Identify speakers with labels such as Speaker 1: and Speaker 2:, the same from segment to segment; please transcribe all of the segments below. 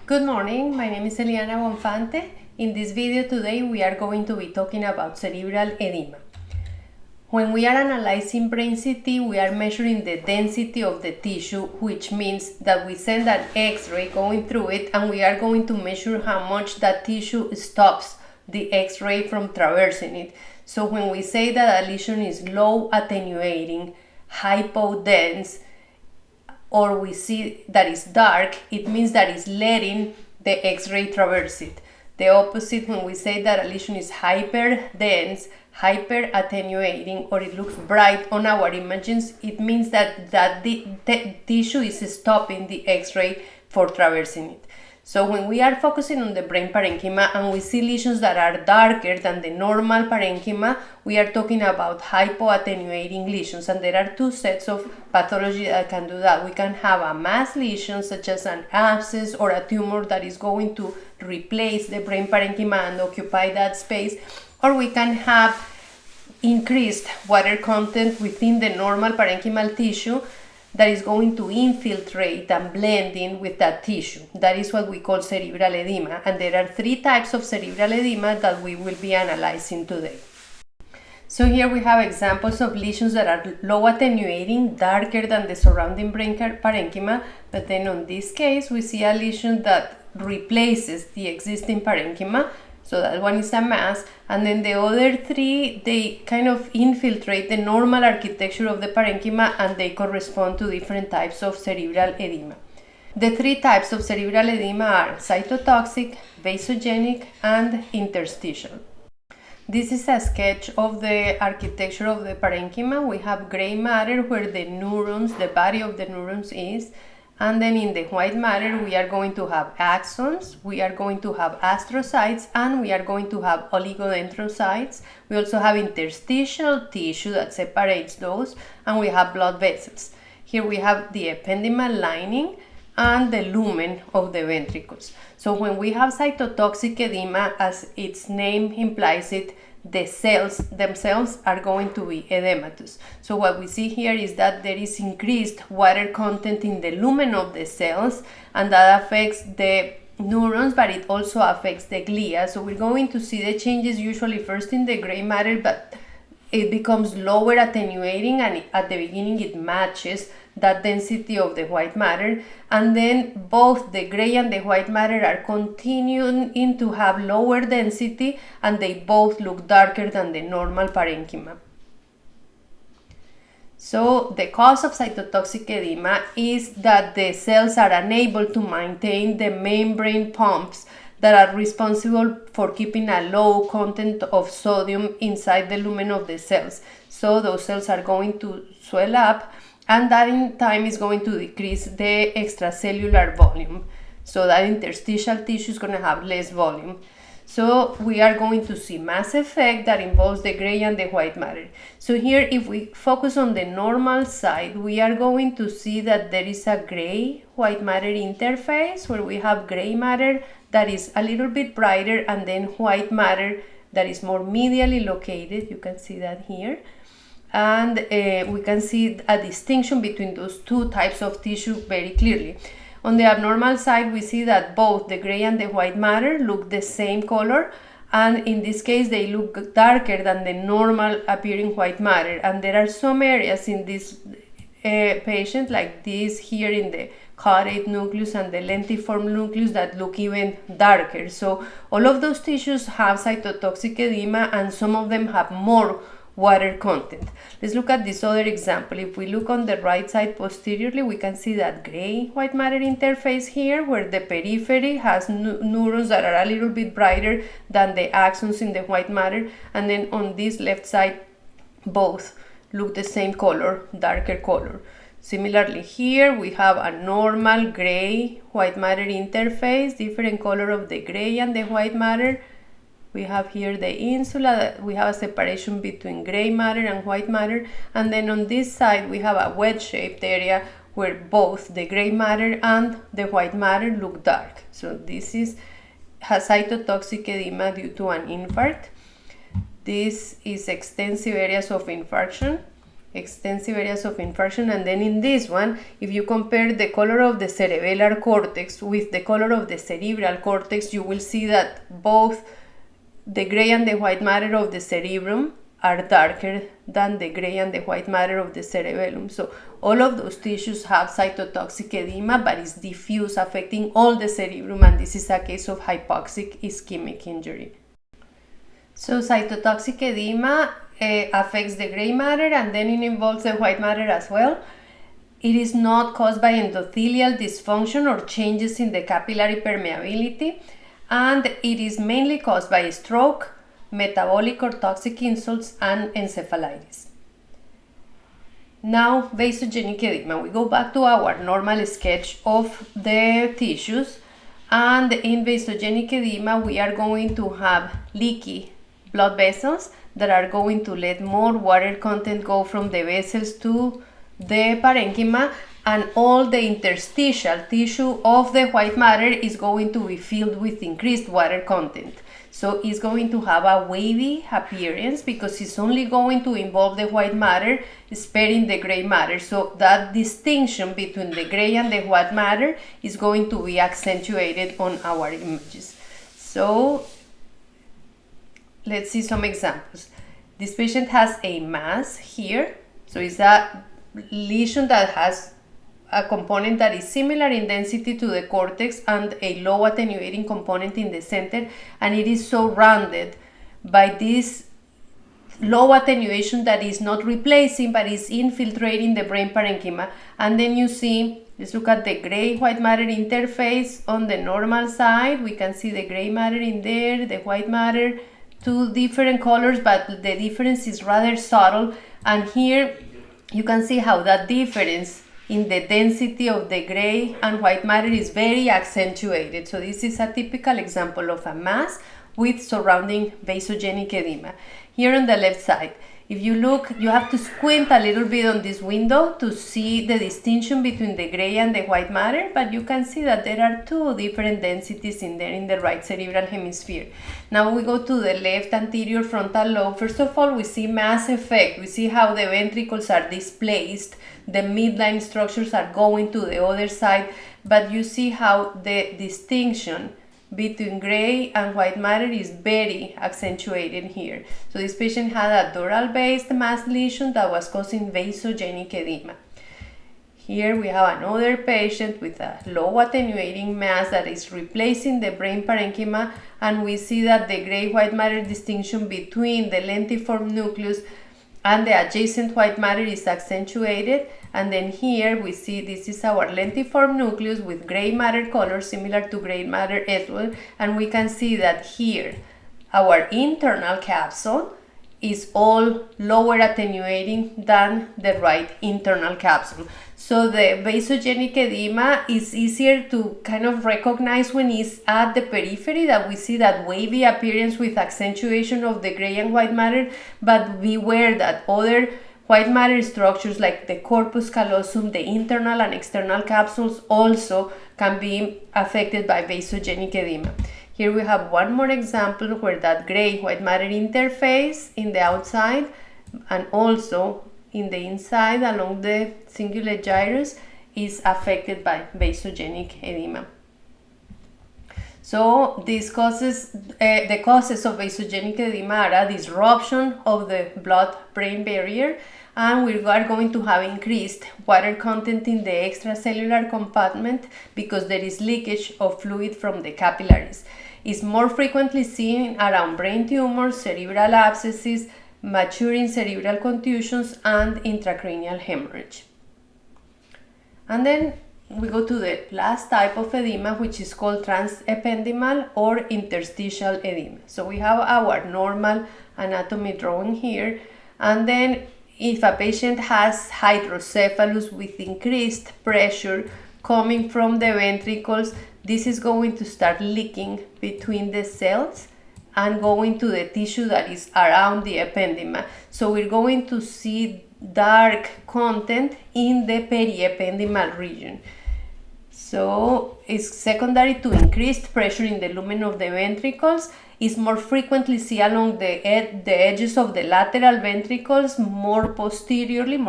Speaker 1: Good morning, my name is Eliana Bonfante. In this video today we are going to be talking about cerebral edema. When we are analyzing brain CT, we are measuring the density of the tissue, which means that we send an X-ray going through it and we are going to measure how much that tissue stops the X-ray from traversing it. So when we say that a lesion is low attenuating, hypodense, or we see that it's dark, it means that it's letting the X-ray traverse it. The opposite, when we say that a lesion is hyperdense, hyper attenuating, or it looks bright on our images, it means that the tissue is stopping the X-ray for traversing it. So when we are focusing on the brain parenchyma and we see lesions that are darker than the normal parenchyma, we are talking about hypoattenuating lesions, and there are two sets of pathology that can do that. We can have a mass lesion such as an abscess or a tumor that is going to replace the brain parenchyma and occupy that space, or we can have increased water content within the normal parenchymal tissue that is going to infiltrate and blend in with that tissue. That is what we call cerebral edema, and there are three types of cerebral edema that we will be analyzing today. So here we have examples of lesions that are low attenuating, darker than the surrounding brain parenchyma, but then on this case we see a lesion that replaces the existing parenchyma. So that one is a mass, and then the other three, they kind of infiltrate the normal architecture of the parenchyma and they correspond to different types of cerebral edema. The three types of cerebral edema are cytotoxic, vasogenic, and interstitial. This is a sketch of the architecture of the parenchyma. We have gray matter where the neurons, the body of the neurons is. And then in the white matter, we are going to have axons, we are going to have astrocytes, and we are going to have oligodendrocytes. We also have interstitial tissue that separates those, and we have blood vessels. Here we have the ependymal lining and the lumen of the ventricles. So when we have cytotoxic edema, as its name implies it, the cells themselves are going to be edematous. So what we see here is that there is increased water content in the lumen of the cells, and that affects the neurons, but it also affects the glia. So we're going to see the changes usually first in the gray matter, but it becomes lower attenuating, and at the beginning it matches that density of the white matter, and then both the gray and the white matter are continuing to have lower density, and they both look darker than the normal parenchyma. So the cause of cytotoxic edema is that the cells are unable to maintain the membrane pumps that are responsible for keeping a low content of sodium inside the lumen of the cells. So those cells are going to swell up, and that in time is going to decrease the extracellular volume. So that interstitial tissue is going to have less volume. So we are going to see mass effect that involves the gray and the white matter. So here, if we focus on the normal side, we are going to see that there is a gray-white matter interface where we have gray matter that is a little bit brighter, and then white matter that is more medially located. You can see that here. And we can see a distinction between those two types of tissue very clearly. On the abnormal side, we see that both the gray and the white matter look the same color, and in this case they look darker than the normal appearing white matter. And there are some areas in this patient, like this here in the caudate nucleus and the lentiform nucleus, that look even darker. So all of those tissues have cytotoxic edema, and some of them have more water content. Let's look at this other example. If we look on the right side posteriorly, we can see that gray white matter interface here, where the periphery has neurons that are a little bit brighter than the axons in the white matter, and then on this left side both look the same color, darker color. Similarly here we have a normal gray white matter interface, different color of the gray and the white matter. We have here the insula, we have a separation between gray matter and white matter, and then on this side we have a wedge-shaped area where both the gray matter and the white matter look dark. So this has cytotoxic edema due to an infarct. This is extensive areas of infarction. extensive areas of infarction. And then in this one, if you compare the color of the cerebellar cortex with the color of the cerebral cortex, you will see that both the gray and the white matter of the cerebrum are darker than the gray and the white matter of the cerebellum. So all of those tissues have cytotoxic edema, but it's diffuse, affecting all the cerebrum, and this is a case of hypoxic ischemic injury. So cytotoxic edema affects the gray matter, and then it involves the white matter as well. It is not caused by endothelial dysfunction or changes in the capillary permeability, and it is mainly caused by stroke, metabolic or toxic insults, and encephalitis. Now, vasogenic edema. We go back to our normal sketch of the tissues, and in vasogenic edema we are going to have leaky blood vessels that are going to let more water content go from the vessels to the parenchyma, and all the interstitial tissue of the white matter is going to be filled with increased water content. So it's going to have a wavy appearance because it's only going to involve the white matter, sparing the gray matter. So that distinction between the gray and the white matter is going to be accentuated on our images. So let's see some examples. This patient has a mass here. So it's a lesion that has a component that is similar in density to the cortex and a low attenuating component in the center, and it is surrounded by this low attenuation that is not replacing but is infiltrating the brain parenchyma. And then you see, let's look at the gray white matter interface on the normal side. We can see the gray matter in there, the white matter, two different colors, but the difference is rather subtle. And here you can see how that difference in the density of the gray and white matter is very accentuated. So this is a typical example of a mass with surrounding vasogenic edema. Here on the left side, if you look, you have to squint a little bit on this window to see the distinction between the gray and the white matter, but you can see that there are two different densities in there in the right cerebral hemisphere. Now we go to the left anterior frontal lobe. First of all, we see mass effect. We see how the ventricles are displaced, the midline structures are going to the other side, but you see how the distinction between gray and white matter is very accentuated here. So this patient had a dural-based mass lesion that was causing vasogenic edema. Here we have another patient with a low attenuating mass that is replacing the brain parenchyma, and we see that the gray-white matter distinction between the lentiform nucleus and the adjacent white matter is accentuated. And then here we see this is our lentiform nucleus with gray matter color similar to gray matter as well, and we can see that here our internal capsule is all lower attenuating than the right internal capsule. So the vasogenic edema is easier to kind of recognize when it's at the periphery, that we see that wavy appearance with accentuation of the gray and white matter, but beware that other white matter structures like the corpus callosum, the internal and external capsules also can be affected by vasogenic edema. Here we have one more example where that gray-white matter interface in the outside and also in the inside along the cingulate gyrus is affected by vasogenic edema. So these causes, the causes of vasogenic edema are a disruption of the blood-brain barrier, and we are going to have increased water content in the extracellular compartment because there is leakage of fluid from the capillaries. It's more frequently seen around brain tumors, cerebral abscesses, maturing cerebral contusions, and intracranial hemorrhage. And then we go to the last type of edema, which is called transependymal or interstitial edema. So we have our normal anatomy drawing here, and then if a patient has hydrocephalus with increased pressure coming from the ventricles, this is going to start leaking between the cells and going to the tissue that is around the ependyma. So we're going to see dark content in the periependymal region. So it's secondary to increased pressure in the lumen of the ventricles. Is more frequently seen along the edges of the lateral ventricles, more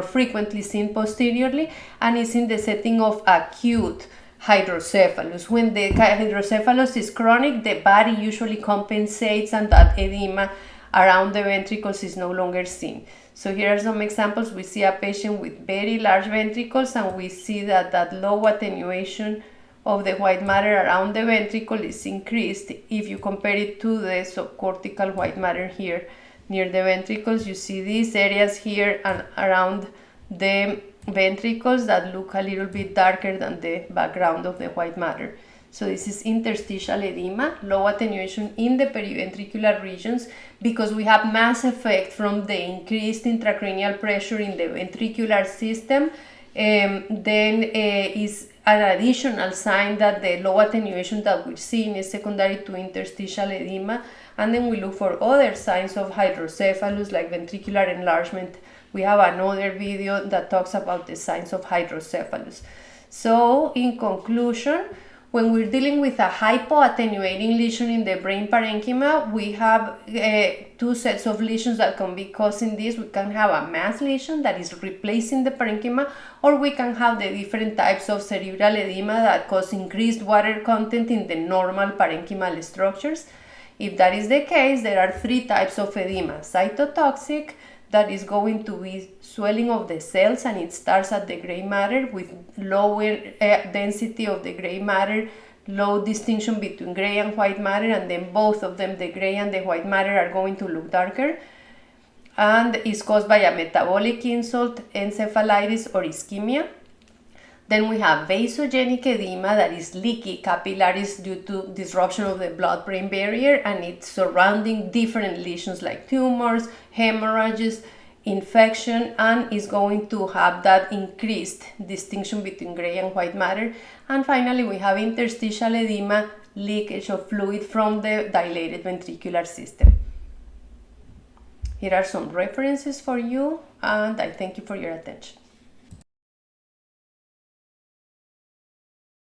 Speaker 1: frequently seen posteriorly, and is in the setting of acute hydrocephalus. When the hydrocephalus is chronic, the body usually compensates and that edema around the ventricles is no longer seen. So here are some examples. We see a patient with very large ventricles, and we see that low attenuation of the white matter around the ventricle is increased. If you compare it to the subcortical white matter here near the ventricles, you see these areas here and around the ventricles that look a little bit darker than the background of the white matter. So this is interstitial edema, low attenuation in the periventricular regions, because we have mass effect from the increased intracranial pressure in the ventricular system. Then is an additional sign that the low attenuation that we're seeing is secondary to interstitial edema. And then we look for other signs of hydrocephalus like ventricular enlargement. We have another video that talks about the signs of hydrocephalus. So in conclusion, when we're dealing with a hypoattenuating lesion in the brain parenchyma, we have two sets of lesions that can be causing this. We can have a mass lesion that is replacing the parenchyma, or we can have the different types of cerebral edema that cause increased water content in the normal parenchymal structures. If that is the case, there are three types of edema: cytotoxic, that is going to be swelling of the cells, and it starts at the gray matter with lower density of the gray matter, low distinction between gray and white matter, and then both of them, the gray and the white matter, are going to look darker, and is caused by a metabolic insult, encephalitis, or ischemia. Then we have vasogenic edema, that is leaky capillaries due to disruption of the blood-brain barrier, and it's surrounding different lesions like tumors, hemorrhages, infection, and is going to have that increased distinction between gray and white matter. And finally, we have interstitial edema, leakage of fluid from the dilated ventricular system. Here are some references for you, and I thank you for your attention.